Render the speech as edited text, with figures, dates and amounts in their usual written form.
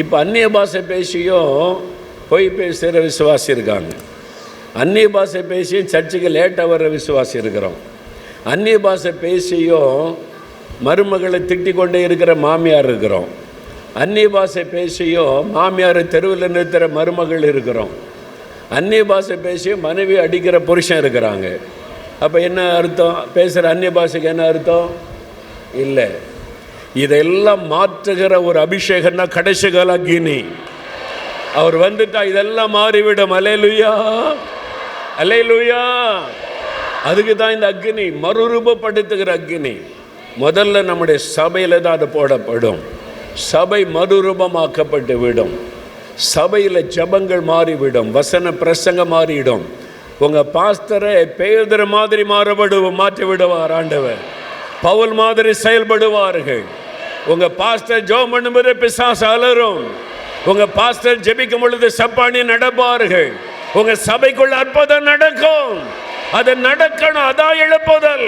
இப்போ அந்நிய பாஷை பேசியும் பொய் பேசுகிற விசுவாசி இருக்காங்க. அந்நிய பாஷை பேசியும் சர்ச்சுக்கு லேட்டாக வர்ற விசுவாசி இருக்கிறோம். அந்நிய பாஷை பேசியும் மருமகளை திட்டிக் கொண்டே இருக்கிற மாமியார் இருக்கிறோம். அந்நிய பாஷை பேசியும் மாமியார் தெருவில் நிறுத்துகிற மருமகள் இருக்கிறோம். அந்நிய பாஷை பேசியும் மனைவி அடிக்கிற புருஷன் இருக்கிறாங்க. அப்போ என்ன அர்த்தம்? பேசுகிற அந்நிய பாஷைக்கு என்ன அர்த்தம்? இல்லை, இதெல்லாம் மாற்றுகிற ஒரு அபிஷேகம்னா கடைசி கால அக்கினி. அவர் வந்துட்டா இதெல்லாம் மாறிவிடும். அல்லேலூயா, அல்லேலூயா. அதுக்கு தான் இந்த அக்கினி, மறுரூபப்படுத்துகிற அக்கினி. முதல்ல நம்முடைய சபையில் தான் அது போடப்படும். சபை மறுரூபமாக்கப்பட்டு விடும். சபையில் ஜபங்கள் மாறிவிடும், வசன பிரசங்கம் மாறிவிடும். உங்கள் பாஸ்டரை பேதுரு மாதிரி மாற்றி விடுவார் ஆண்டவர். பவுல் மாதிரி செயல்படுவார்கள். உங்கள் பாஸ்டர் ஜெபம் பண்ணும்போது பிசாசு அலறும். உங்கள் பாஸ்டர் ஜெபிக்கும் பொழுது சப்பானி நடப்பார்கள். உங்கள் சபைக்குள்ள அற்புதம் நடக்கும். அது நடக்கணும். அதான் எழுப்புதல்.